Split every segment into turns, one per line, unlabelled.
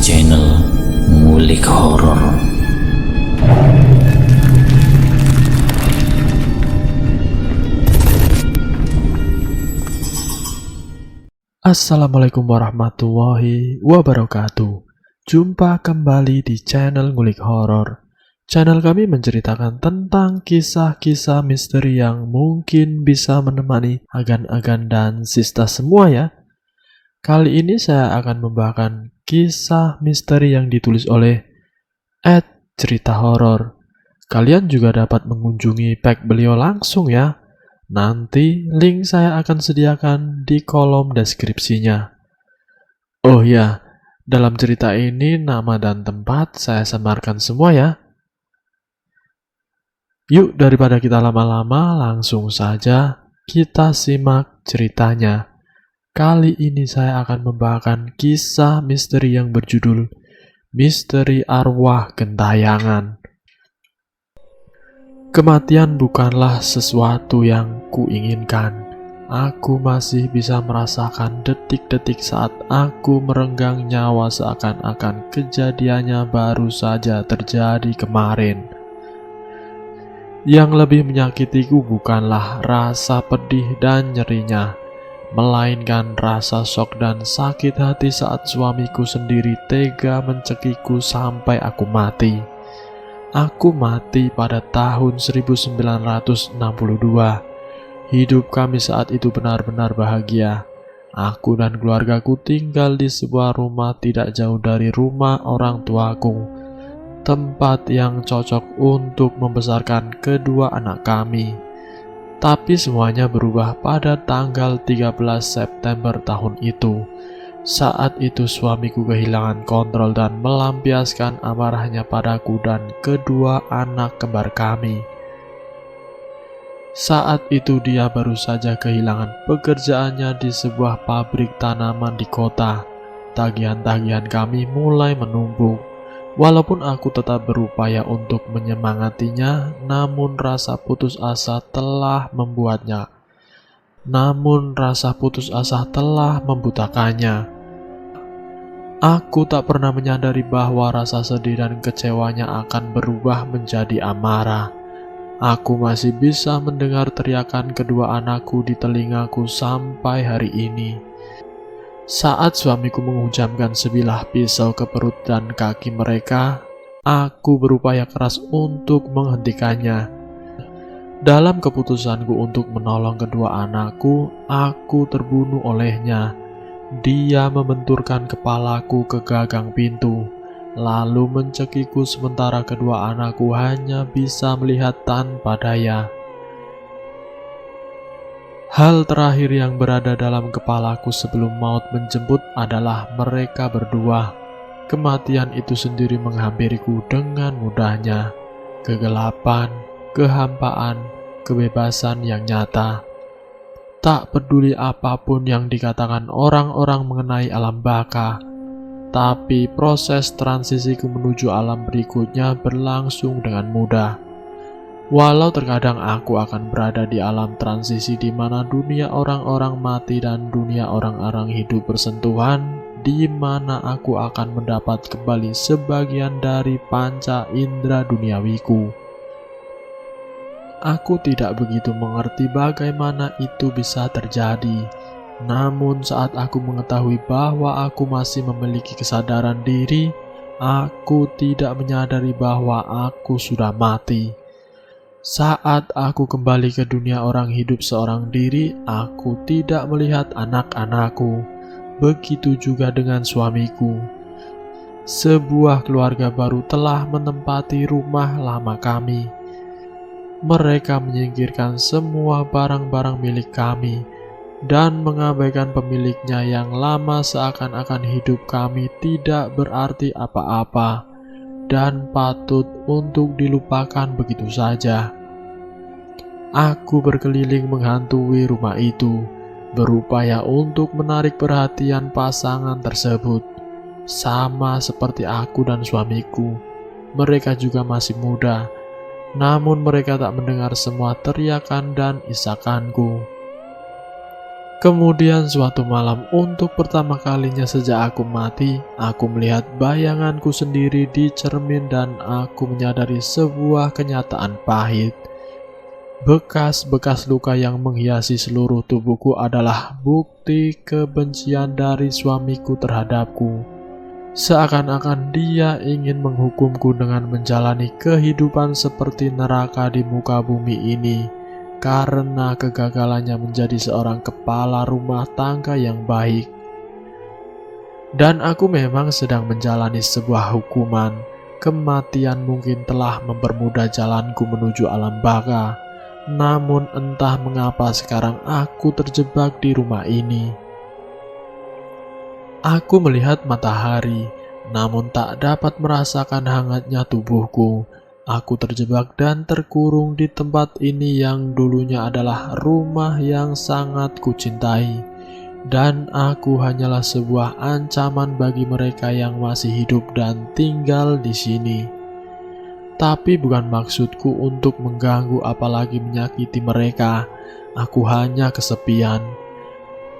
channel Ngulik Horor.
Assalamualaikum warahmatullahi wabarakatuh. Jumpa kembali di channel Ngulik Horor. Channel kami menceritakan tentang kisah-kisah misteri yang mungkin bisa menemani agan-agan dan sista semua ya. Kali ini saya akan membawakan kisah misteri yang ditulis oleh @cerita horor. Kalian juga dapat mengunjungi page beliau langsung ya. Nanti link saya akan sediakan di kolom deskripsinya. Oh ya, dalam cerita ini nama dan tempat saya samarkan semua ya. Yuk daripada kita lama-lama, langsung saja kita simak ceritanya. Kali ini saya akan membawakan kisah misteri yang berjudul Misteri Arwah Gentayangan. Kematian bukanlah sesuatu yang kuinginkan. Aku masih bisa merasakan detik-detik saat aku merenggang nyawa seakan-akan kejadiannya baru saja terjadi kemarin. Yang lebih menyakitiku bukanlah rasa pedih dan nyerinya, melainkan rasa syok dan sakit hati saat suamiku sendiri tega mencekiku sampai aku mati. Aku mati pada tahun 1962. Hidup kami saat itu benar-benar bahagia. Aku dan keluargaku tinggal di sebuah rumah tidak jauh dari rumah orang tuaku, tempat yang cocok untuk membesarkan kedua anak kami. Tapi semuanya berubah pada tanggal 13 September tahun itu. Saat itu suamiku kehilangan kontrol dan melampiaskan amarahnya padaku dan kedua anak kembar kami. Saat itu dia baru saja kehilangan pekerjaannya di sebuah pabrik tanaman di kota. Tagihan-tagihan kami mulai menumpuk. Walaupun aku tetap berupaya untuk menyemangatinya, namun rasa putus asa telah membutakannya. Aku tak pernah menyadari bahwa rasa sedih dan kecewanya akan berubah menjadi amarah. Aku masih bisa mendengar teriakan kedua anakku di telingaku sampai hari ini. Saat suamiku menghujamkan sebilah pisau ke perut dan kaki mereka, aku berupaya keras untuk menghentikannya. Dalam keputusanku untuk menolong kedua anakku, aku terbunuh olehnya. Dia membenturkan kepalaku ke gagang pintu, lalu mencekiku sementara kedua anakku hanya bisa melihat tanpa daya. Hal terakhir yang berada dalam kepalaku sebelum maut menjemput adalah mereka berdua. Kematian itu sendiri menghampiriku dengan mudahnya. Kegelapan, kehampaan, kebebasan yang nyata. Tak peduli apapun yang dikatakan orang-orang mengenai alam baka, tapi proses transisiku menuju alam berikutnya berlangsung dengan mudah. Walau terkadang aku akan berada di alam transisi di mana dunia orang-orang mati dan dunia orang-orang hidup bersentuhan, di mana aku akan mendapat kembali sebagian dari panca indera duniawiku. Aku tidak begitu mengerti bagaimana itu bisa terjadi. Namun saat aku mengetahui bahwa aku masih memiliki kesadaran diri, aku tidak menyadari bahwa aku sudah mati. Saat aku kembali ke dunia orang hidup seorang diri, aku tidak melihat anak-anakku. Begitu juga dengan suamiku. Sebuah keluarga baru telah menempati rumah lama kami. Mereka menyingkirkan semua barang-barang milik kami dan mengabaikan pemiliknya yang lama, seakan-akan hidup kami tidak berarti apa-apa dan patut untuk dilupakan begitu saja. Aku berkeliling menghantui rumah itu, berupaya untuk menarik perhatian pasangan tersebut. Sama seperti aku dan suamiku, mereka juga masih muda, namun mereka tak mendengar semua teriakan dan isakanku. Kemudian suatu malam untuk pertama kalinya sejak aku mati, aku melihat bayanganku sendiri di cermin dan aku menyadari sebuah kenyataan pahit. Bekas-bekas luka yang menghiasi seluruh tubuhku adalah bukti kebencian dari suamiku terhadapku. Seakan-akan dia ingin menghukumku dengan menjalani kehidupan seperti neraka di muka bumi ini, karena kegagalannya menjadi seorang kepala rumah tangga yang baik. Dan aku memang sedang menjalani sebuah hukuman. Kematian mungkin telah mempermudah jalanku menuju alam baka. Namun entah mengapa sekarang aku terjebak di rumah ini. Aku melihat matahari, namun tak dapat merasakan hangatnya tubuhku. Aku terjebak dan terkurung di tempat ini yang dulunya adalah rumah yang sangat kucintai. Dan aku hanyalah sebuah ancaman bagi mereka yang masih hidup dan tinggal di sini. Tapi bukan maksudku untuk mengganggu apalagi menyakiti mereka. Aku hanya kesepian.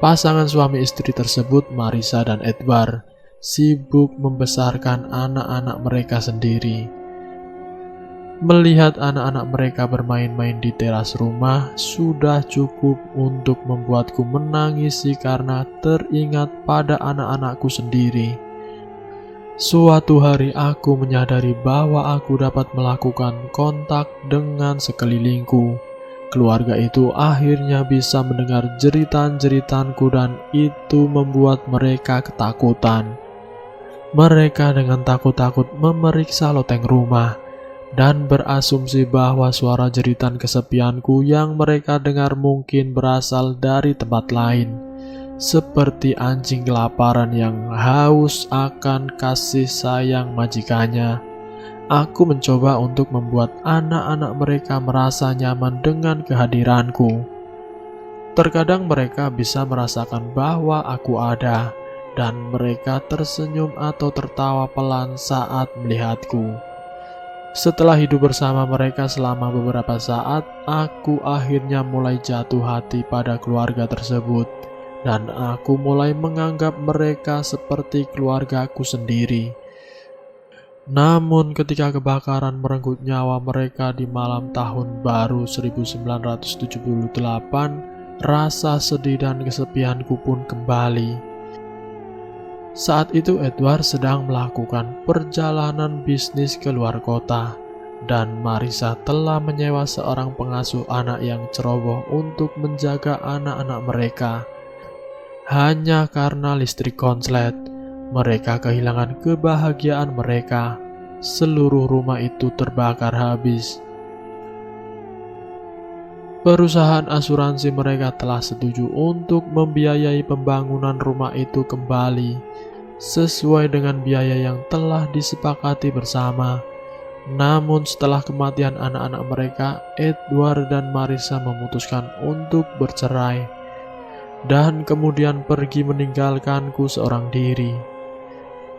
Pasangan suami istri tersebut, Marissa dan Edward, sibuk membesarkan anak-anak mereka sendiri. Melihat anak-anak mereka bermain-main di teras rumah sudah cukup untuk membuatku menangisi karena teringat pada anak-anakku sendiri. Suatu hari aku menyadari bahwa aku dapat melakukan kontak dengan sekelilingku. Keluarga itu akhirnya bisa mendengar jeritan-jeritanku dan itu membuat mereka ketakutan. Mereka dengan takut-takut memeriksa loteng rumah dan berasumsi bahwa suara jeritan kesepianku yang mereka dengar mungkin berasal dari tempat lain, seperti anjing kelaparan yang haus akan kasih sayang majikannya. Aku mencoba untuk membuat anak-anak mereka merasa nyaman dengan kehadiranku. Terkadang mereka bisa merasakan bahwa aku ada, dan mereka tersenyum atau tertawa pelan saat melihatku. Setelah hidup bersama mereka selama beberapa saat, aku akhirnya mulai jatuh hati pada keluarga tersebut, dan aku mulai menganggap mereka seperti keluargaku sendiri. Namun ketika kebakaran merenggut nyawa mereka di malam tahun baru 1978, rasa sedih dan kesepianku pun kembali. Saat itu Edward sedang melakukan perjalanan bisnis ke luar kota, dan Marissa telah menyewa seorang pengasuh anak yang ceroboh untuk menjaga anak-anak mereka. Hanya karena listrik konslet, mereka kehilangan kebahagiaan mereka. Seluruh rumah itu terbakar habis. Perusahaan asuransi mereka telah setuju untuk membiayai pembangunan rumah itu kembali, sesuai dengan biaya yang telah disepakati bersama. Namun setelah kematian anak-anak mereka, Edward dan Marissa memutuskan untuk bercerai, dan kemudian pergi meninggalkanku seorang diri.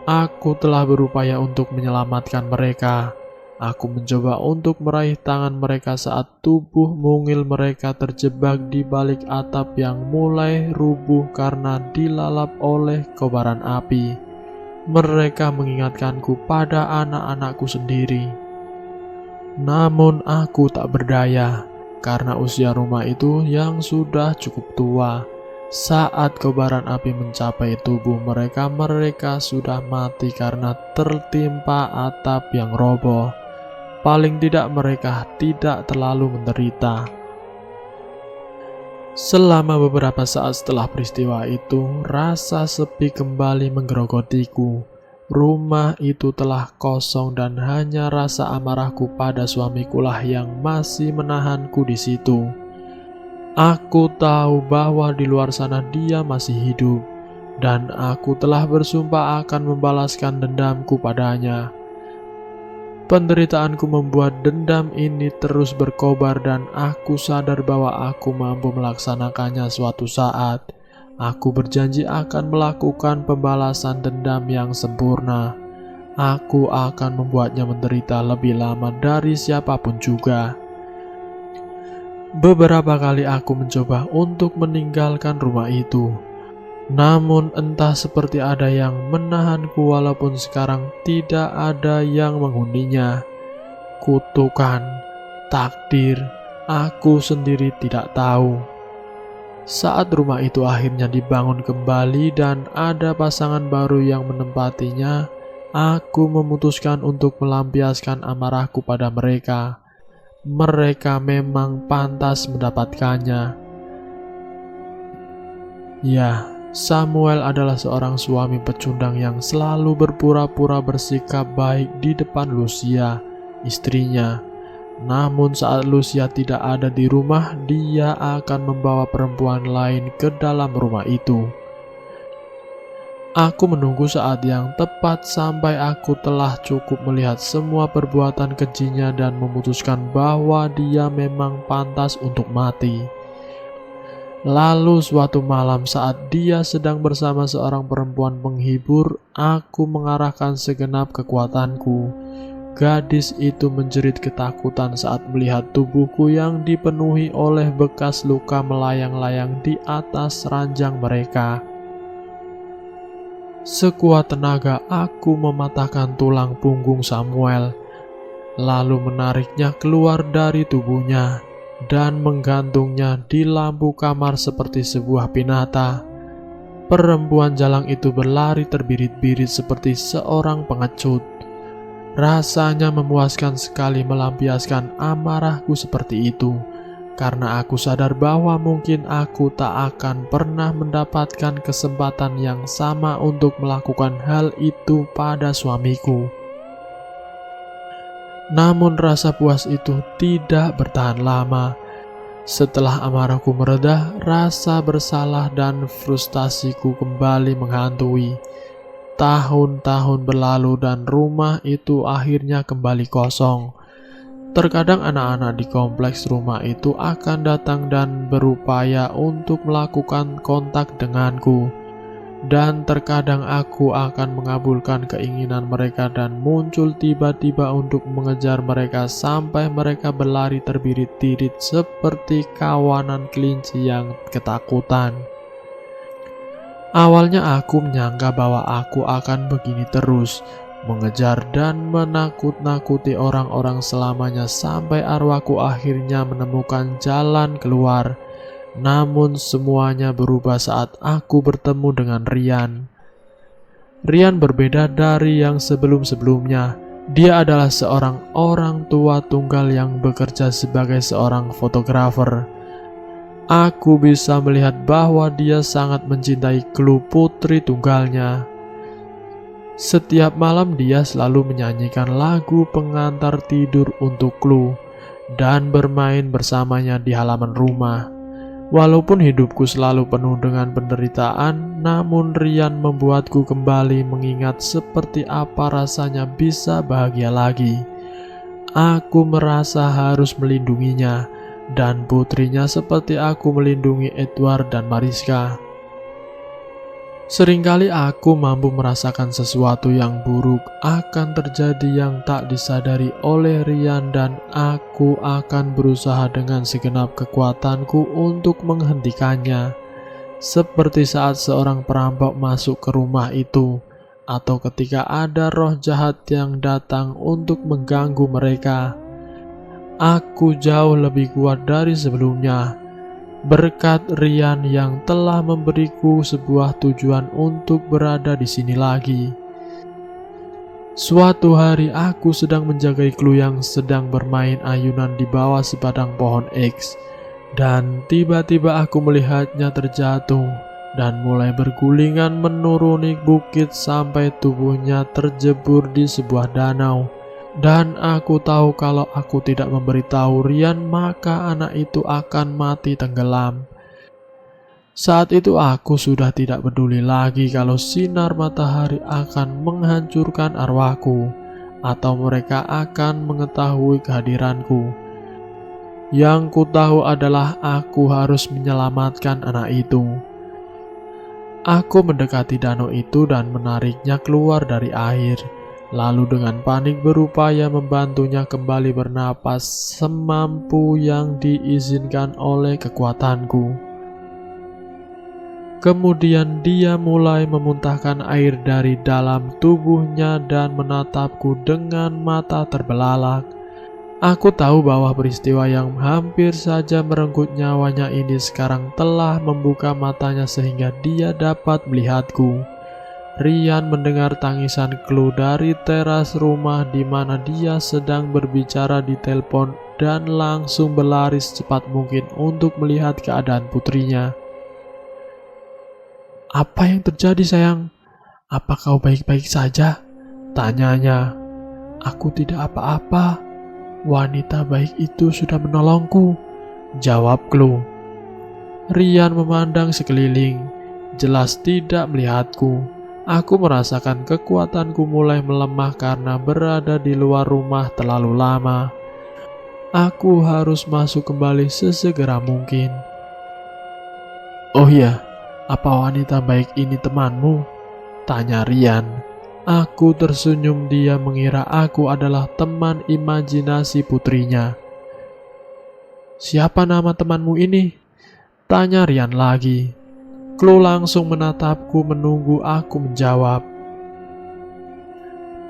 Aku telah berupaya untuk menyelamatkan mereka. Aku mencoba untuk meraih tangan mereka saat tubuh mungil mereka terjebak di balik atap yang mulai rubuh karena dilalap oleh kobaran api. Mereka mengingatkanku pada anak-anakku sendiri. Namun aku tak berdaya, karena usia rumah itu yang sudah cukup tua. Saat kobaran api mencapai tubuh mereka, mereka sudah mati karena tertimpa atap yang roboh. Paling tidak mereka tidak terlalu menderita. Selama beberapa saat setelah peristiwa itu, rasa sepi kembali menggerogotiku. Rumah itu telah kosong dan hanya rasa amarahku pada suamikulah yang masih menahanku di situ. Aku tahu bahwa di luar sana dia masih hidup, dan aku telah bersumpah akan membalaskan dendamku padanya. Penderitaanku membuat dendam ini terus berkobar dan aku sadar bahwa aku mampu melaksanakannya suatu saat. Aku berjanji akan melakukan pembalasan dendam yang sempurna. Aku akan membuatnya menderita lebih lama dari siapapun juga. Beberapa kali aku mencoba untuk meninggalkan rumah itu. Namun entah seperti ada yang menahanku walaupun sekarang tidak ada yang menghuninya. Kutukan, takdir, aku sendiri tidak tahu. Saat rumah itu akhirnya dibangun kembali dan ada pasangan baru yang menempatinya, aku memutuskan untuk melampiaskan amarahku pada mereka. Mereka memang pantas mendapatkannya. Ya, Samuel adalah seorang suami pecundang yang selalu berpura-pura bersikap baik di depan Lucia, istrinya. Namun saat Lucia tidak ada di rumah, dia akan membawa perempuan lain ke dalam rumah itu. Aku menunggu saat yang tepat sampai aku telah cukup melihat semua perbuatan kejinya dan memutuskan bahwa dia memang pantas untuk mati. Lalu suatu malam saat dia sedang bersama seorang perempuan penghibur, aku mengarahkan segenap kekuatanku. Gadis itu menjerit ketakutan saat melihat tubuhku yang dipenuhi oleh bekas luka melayang-layang di atas ranjang mereka. Sekuat tenaga aku mematahkan tulang punggung Samuel, lalu menariknya keluar dari tubuhnya dan menggantungnya di lampu kamar seperti sebuah pinata. Perempuan jalang itu berlari terbirit-birit seperti seorang pengecut. Rasanya memuaskan sekali melampiaskan amarahku seperti itu, karena aku sadar bahwa mungkin aku tak akan pernah mendapatkan kesempatan yang sama untuk melakukan hal itu pada suamiku. Namun rasa puas itu tidak bertahan lama. Setelah amarahku mereda, rasa bersalah dan frustasiku kembali menghantui. Tahun-tahun berlalu dan rumah itu akhirnya kembali kosong. Terkadang anak-anak di kompleks rumah itu akan datang dan berupaya untuk melakukan kontak denganku. Dan terkadang aku akan mengabulkan keinginan mereka dan muncul tiba-tiba untuk mengejar mereka sampai mereka berlari terbirit-birit seperti kawanan kelinci yang ketakutan. Awalnya aku menyangka bahwa aku akan begini terus, mengejar dan menakut-nakuti orang-orang selamanya sampai arwahku akhirnya menemukan jalan keluar. Namun semuanya berubah saat aku bertemu dengan Rian. Rian berbeda dari yang sebelum-sebelumnya. Dia adalah seorang orang tua tunggal yang bekerja sebagai seorang fotografer. Aku bisa melihat bahwa dia sangat mencintai Chloe, putri tunggalnya. Setiap malam dia selalu menyanyikan lagu pengantar tidur untuk Chloe dan bermain bersamanya di halaman rumah. Walaupun hidupku selalu penuh dengan penderitaan, namun Rian membuatku kembali mengingat seperti apa rasanya bisa bahagia lagi. Aku merasa harus melindunginya dan putrinya seperti aku melindungi Edward dan Mariska. Seringkali aku mampu merasakan sesuatu yang buruk akan terjadi yang tak disadari oleh Rian dan aku akan berusaha dengan segenap kekuatanku untuk menghentikannya. Seperti saat seorang perampok masuk ke rumah itu, atau ketika ada roh jahat yang datang untuk mengganggu mereka. Aku jauh lebih kuat dari sebelumnya, berkat Rian yang telah memberiku sebuah tujuan untuk berada di sini lagi. Suatu hari aku sedang menjagai Chloe yang sedang bermain ayunan di bawah sebatang pohon X, dan tiba-tiba aku melihatnya terjatuh dan mulai bergulingan menuruni bukit sampai tubuhnya terjebur di sebuah danau. Dan aku tahu kalau aku tidak memberitahu Rian, maka anak itu akan mati tenggelam. Saat itu aku sudah tidak peduli lagi kalau sinar matahari akan menghancurkan arwahku, atau mereka akan mengetahui kehadiranku. Yang ku tahu adalah aku harus menyelamatkan anak itu. Aku mendekati danau itu dan menariknya keluar dari air. lalu dengan panik berupaya membantunya kembali bernapas semampu yang diizinkan oleh kekuatanku. Kemudian dia mulai memuntahkan air dari dalam tubuhnya dan menatapku dengan mata terbelalak. Aku tahu bahwa peristiwa yang hampir saja merenggut nyawanya ini sekarang telah membuka matanya sehingga dia dapat melihatku. Rian mendengar tangisan Chloe dari teras rumah di mana dia sedang berbicara di telepon dan langsung berlari secepat mungkin untuk melihat keadaan putrinya. "Apa yang terjadi, sayang? Apa kau baik-baik saja?" tanyanya. "Aku tidak apa-apa. Wanita baik itu sudah menolongku," jawab Chloe. Rian memandang sekeliling, jelas tidak melihatku. Aku merasakan kekuatanku mulai melemah karena berada di luar rumah terlalu lama. Aku harus masuk kembali sesegera mungkin. "Oh iya, apa wanita baik ini temanmu?" tanya Rian. Aku tersenyum, dia mengira aku adalah teman imajinasi putrinya. "Siapa nama temanmu ini?" tanya Rian lagi. Chloe langsung menatapku menunggu aku menjawab.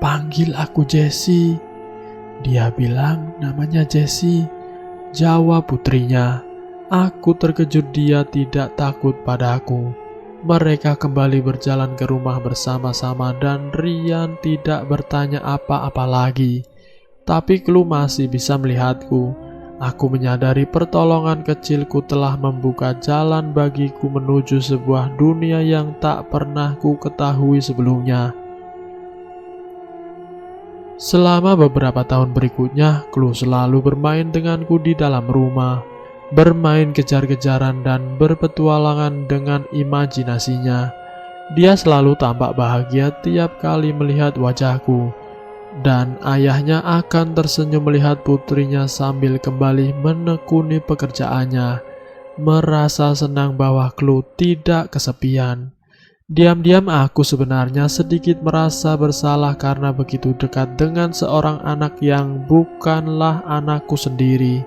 "Panggil aku Jessie." Dia bilang namanya Jessie, jawab putrinya. Aku terkejut dia tidak takut padaku. Mereka kembali berjalan ke rumah bersama-sama dan Rian tidak bertanya apa-apa lagi. Tapi Chloe masih bisa melihatku. Aku menyadari pertolongan kecilku telah membuka jalan bagiku menuju sebuah dunia yang tak pernah ku ketahui sebelumnya. Selama beberapa tahun berikutnya, Chloe selalu bermain denganku di dalam rumah. Bermain kejar-kejaran dan berpetualangan dengan imajinasinya. Dia selalu tampak bahagia tiap kali melihat wajahku, dan ayahnya akan tersenyum melihat putrinya sambil kembali menekuni pekerjaannya, merasa senang bahwa Chloe tidak kesepian. Diam-diam aku sebenarnya sedikit merasa bersalah karena begitu dekat dengan seorang anak yang bukanlah anakku sendiri.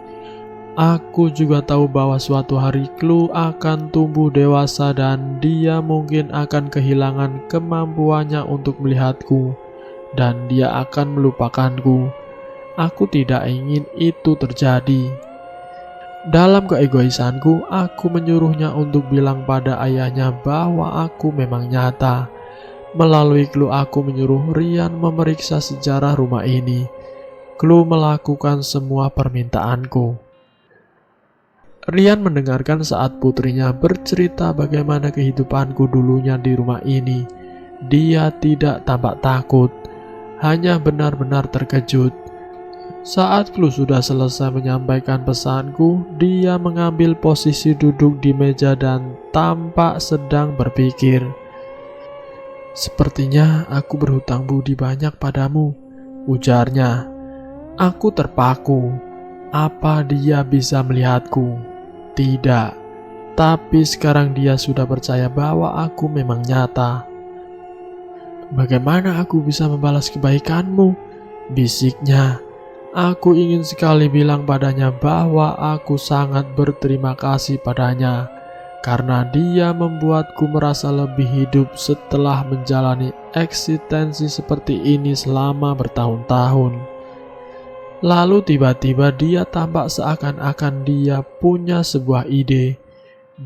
Aku juga tahu bahwa suatu hari Chloe akan tumbuh dewasa dan dia mungkin akan kehilangan kemampuannya untuk melihatku, dan dia akan melupakanku. Aku tidak ingin itu terjadi. Dalam keegoisanku, aku menyuruhnya untuk bilang pada ayahnya bahwa aku memang nyata. Melalui Chloe aku menyuruh Rian memeriksa sejarah rumah ini. Chloe melakukan semua permintaanku. Rian mendengarkan saat putrinya bercerita bagaimana kehidupanku dulunya di rumah ini. Dia tidak tampak takut, hanya benar-benar terkejut. Saat Chloe sudah selesai menyampaikan pesanku, dia mengambil posisi duduk di meja dan tampak sedang berpikir. "Sepertinya aku berhutang budi banyak padamu," ujarnya. Aku terpaku. Apa dia bisa melihatku? Tidak, tapi sekarang dia sudah percaya bahwa aku memang nyata. "Bagaimana aku bisa membalas kebaikanmu?" bisiknya. Aku ingin sekali bilang padanya bahwa aku sangat berterima kasih padanya, karena dia membuatku merasa lebih hidup setelah menjalani eksistensi seperti ini selama bertahun-tahun. Lalu tiba-tiba dia tampak seakan-akan dia punya sebuah ide.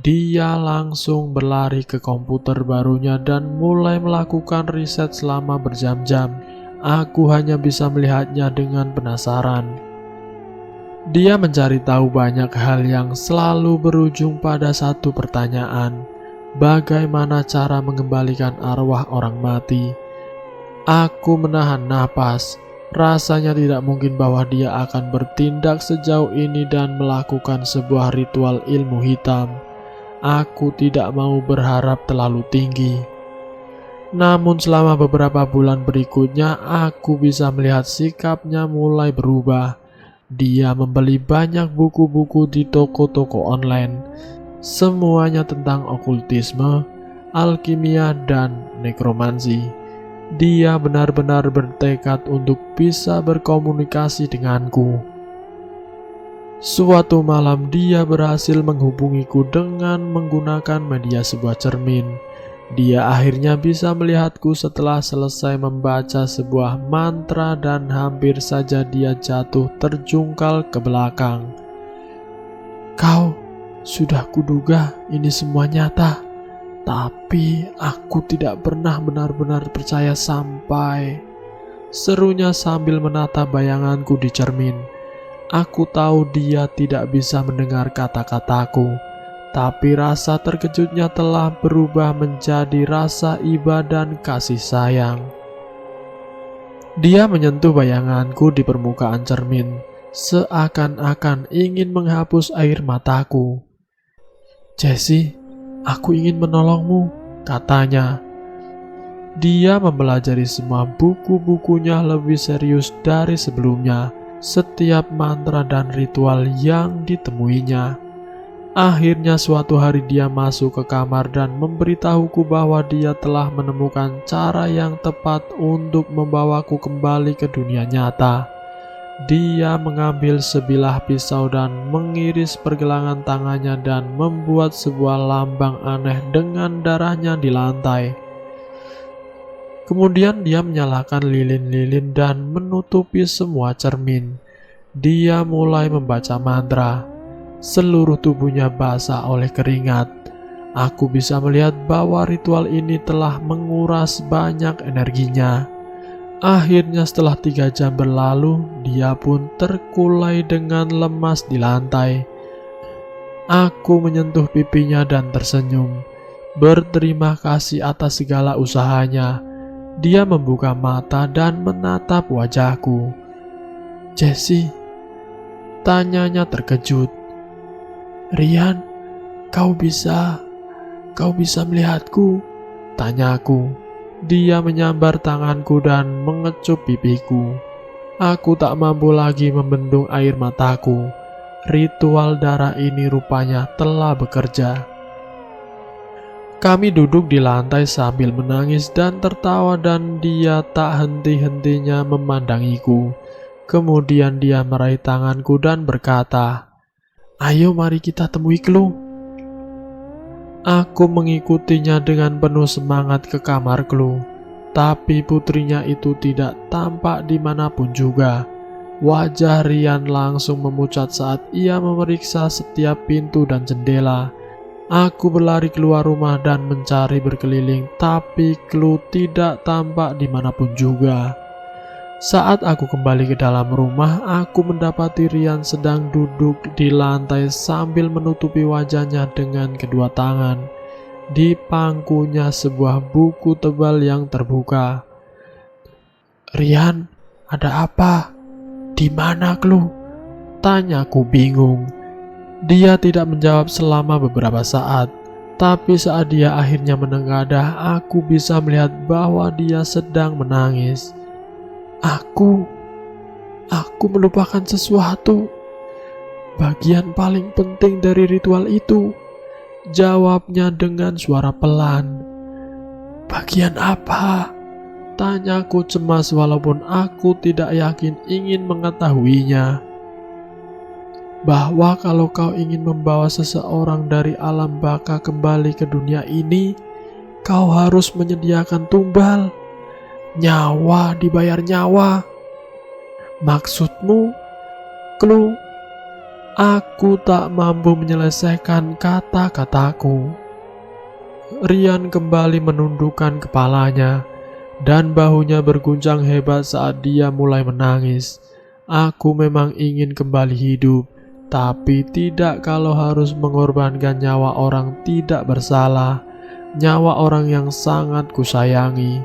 Dia langsung berlari ke komputer barunya dan mulai melakukan riset selama berjam-jam. Aku hanya bisa melihatnya dengan penasaran. Dia mencari tahu banyak hal yang selalu berujung pada satu pertanyaan. Bagaimana cara mengembalikan arwah orang mati? Aku menahan napas. Rasanya tidak mungkin bahwa dia akan bertindak sejauh ini dan melakukan sebuah ritual ilmu hitam. Aku tidak mau berharap terlalu tinggi. Namun selama beberapa bulan berikutnya, aku bisa melihat sikapnya mulai berubah. Dia membeli banyak buku-buku di toko-toko online. Semuanya tentang okultisme, alkimia, dan nekromansi. Dia benar-benar bertekad untuk bisa berkomunikasi denganku. Suatu malam dia berhasil menghubungiku dengan menggunakan media sebuah cermin. Dia akhirnya bisa melihatku setelah selesai membaca sebuah mantra dan hampir saja dia jatuh terjungkal ke belakang. "Kau, sudah kuduga ini semua nyata, tapi aku tidak pernah benar-benar percaya sampai..." serunya sambil menata bayanganku di cermin. Aku tahu dia tidak bisa mendengar kata-kataku, tapi rasa terkejutnya telah berubah menjadi rasa iba dan kasih sayang. Dia menyentuh bayanganku di permukaan cermin, seakan-akan ingin menghapus air mataku. "Jessie, aku ingin menolongmu," katanya. Dia mempelajari semua buku-bukunya lebih serius dari sebelumnya, setiap mantra dan ritual yang ditemuinya. Akhirnya suatu hari dia masuk ke kamar dan memberitahuku bahwa dia telah menemukan cara yang tepat untuk membawaku kembali ke dunia nyata. Dia mengambil sebilah pisau dan mengiris pergelangan tangannya dan membuat sebuah lambang aneh dengan darahnya di lantai. Kemudian dia menyalakan lilin-lilin dan menutupi semua cermin. Dia mulai membaca mantra. Seluruh tubuhnya basah oleh keringat. Aku bisa melihat bahwa ritual ini telah menguras banyak energinya. Akhirnya setelah 3 jam berlalu, dia pun terkulai dengan lemas di lantai. Aku menyentuh pipinya dan tersenyum, berterima kasih atas segala usahanya. Dia membuka mata dan menatap wajahku. "Jessie?" tanyanya terkejut. "Rian, kau bisa melihatku?" tanyaku. Dia menyambar tanganku dan mengecup pipiku. Aku tak mampu lagi membendung air mataku. Ritual darah ini rupanya telah bekerja. Kami duduk di lantai sambil menangis dan tertawa dan dia tak henti-hentinya memandangiku. Kemudian dia meraih tanganku dan berkata, "Ayo mari kita temui Clue." Aku mengikutinya dengan penuh semangat ke kamar Clue. Tapi putrinya itu tidak tampak dimanapun juga. Wajah Rian langsung memucat saat ia memeriksa setiap pintu dan jendela. Aku berlari keluar rumah dan mencari berkeliling, tapi Clue tidak tampak dimanapun juga. Saat aku kembali ke dalam rumah, aku mendapati Rian sedang duduk di lantai sambil menutupi wajahnya dengan kedua tangan. Di pangkunya sebuah buku tebal yang terbuka. "Rian, ada apa? Di mana Clue?" tanyaku bingung. Dia tidak menjawab selama beberapa saat, tapi saat dia akhirnya menengadah, aku bisa melihat bahwa dia sedang menangis. Aku melupakan sesuatu. Bagian paling penting dari ritual itu," jawabnya dengan suara pelan. "Bagian apa?" tanyaku cemas walaupun aku tidak yakin ingin mengetahuinya. "Bahwa kalau kau ingin membawa seseorang dari alam baka kembali ke dunia ini, kau harus menyediakan tumbal. Nyawa dibayar nyawa." "Maksudmu, Clue?" Aku tak mampu menyelesaikan kata-kataku. Rian kembali menundukkan kepalanya, dan bahunya berguncang hebat saat dia mulai menangis. Aku memang ingin kembali hidup, tapi tidak kalau harus mengorbankan nyawa orang tidak bersalah, nyawa orang yang sangat kusayangi.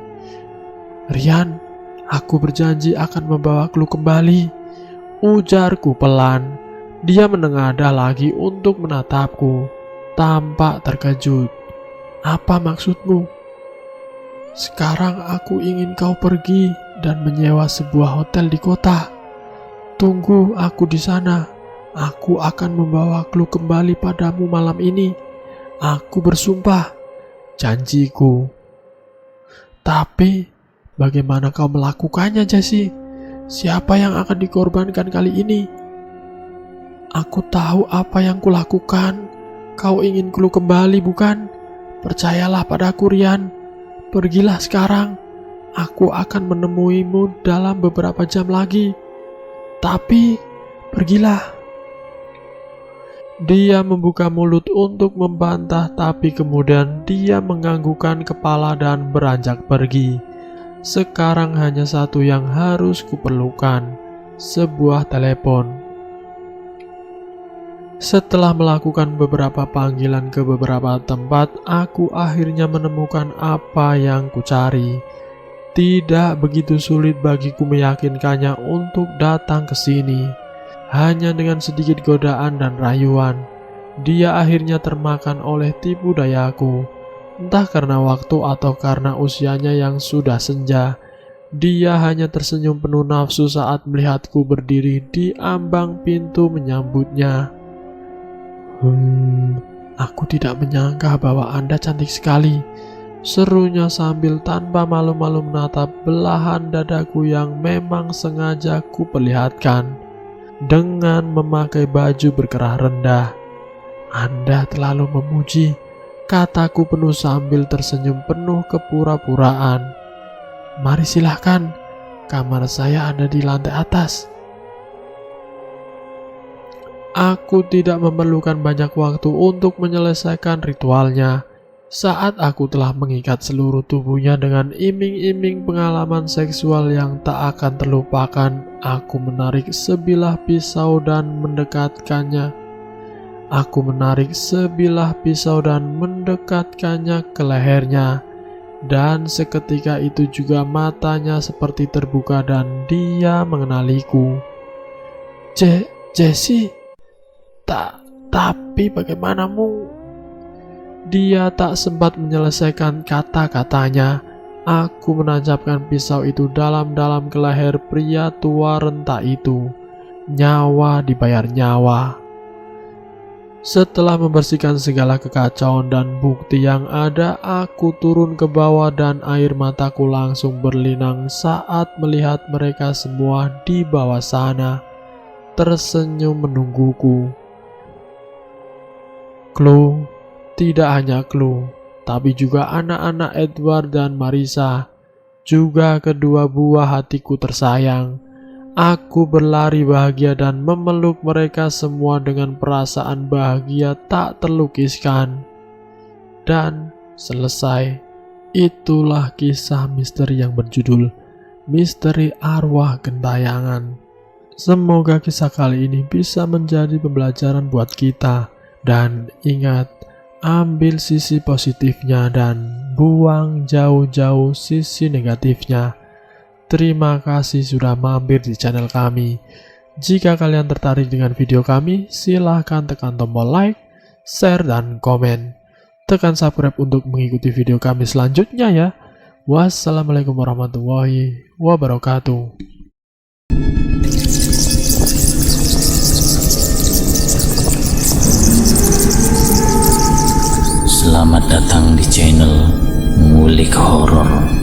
"Rian, aku berjanji akan membawa Clue kembali," ujarku pelan. Dia menengadah lagi untuk menatapku, tampak terkejut. "Apa maksudmu?" "Sekarang aku ingin kau pergi dan menyewa sebuah hotel di kota. Tunggu aku di sana. Aku akan membawa Clue kembali padamu malam ini. Aku bersumpah, janjiku." Tapi Bagaimana kau melakukannya, Jesse? Siapa yang akan dikorbankan kali ini? Aku tahu apa yang kulakukan. Kau ingin Clue kembali, bukan? Percayalah padaku, Ryan. Pergilah sekarang. Aku akan menemuimu dalam beberapa jam lagi. Tapi, pergilah. Dia membuka mulut untuk membantah, tapi kemudian dia menganggukkan kepala dan beranjak pergi. Sekarang hanya satu yang harus kuperlukan, sebuah telepon. Setelah melakukan beberapa panggilan ke beberapa tempat, aku akhirnya menemukan apa yang kucari. Tidak begitu sulit bagiku meyakinkannya untuk datang ke sini. Hanya dengan sedikit godaan dan rayuan, dia akhirnya termakan oleh tipu dayaku. Entah karena waktu atau karena usianya yang sudah senja, dia hanya tersenyum penuh nafsu saat melihatku berdiri di ambang pintu menyambutnya. Aku tidak menyangka bahwa Anda cantik sekali, serunya sambil tanpa malu-malu menatap belahan dadaku yang memang sengaja kuperlihatkan. Dengan memakai baju berkerah rendah. Anda terlalu memuji, kataku penuh sambil tersenyum penuh kepura-puraan. Mari silahkan, kamar saya ada di lantai atas. Aku tidak memerlukan banyak waktu untuk menyelesaikan ritualnya. Saat aku telah mengikat seluruh tubuhnya dengan iming-iming pengalaman seksual yang tak akan terlupakan, aku menarik sebilah pisau dan mendekatkannya. Ke lehernya, dan seketika itu juga matanya seperti terbuka dan dia mengenaliku. Jesse, tapi bagaimanamu? Dia tak sempat menyelesaikan kata-katanya. Aku menancapkan pisau itu dalam-dalam ke leher pria tua renta itu. Nyawa dibayar nyawa. Setelah membersihkan segala kekacauan dan bukti yang ada, aku turun ke bawah dan air mataku langsung berlinang saat melihat mereka semua di bawah sana, tersenyum menungguku. Clue. Tidak hanya Clue, tapi juga anak-anak Edward dan Marissa, juga kedua buah hatiku tersayang. Aku berlari bahagia dan memeluk mereka semua dengan perasaan bahagia tak terlukiskan. Dan selesai. Itulah kisah misteri yang berjudul Misteri Arwah Gentayangan. Semoga kisah kali ini bisa menjadi pembelajaran buat kita. Dan ingat, ambil sisi positifnya dan buang jauh-jauh sisi negatifnya. Terima kasih sudah mampir di channel kami. Jika kalian tertarik dengan video kami, silahkan tekan tombol like, share, dan komen. Tekan subscribe untuk mengikuti video kami selanjutnya ya. Wassalamualaikum warahmatullahi wabarakatuh.
Selamat datang di channel Ngulik Horor.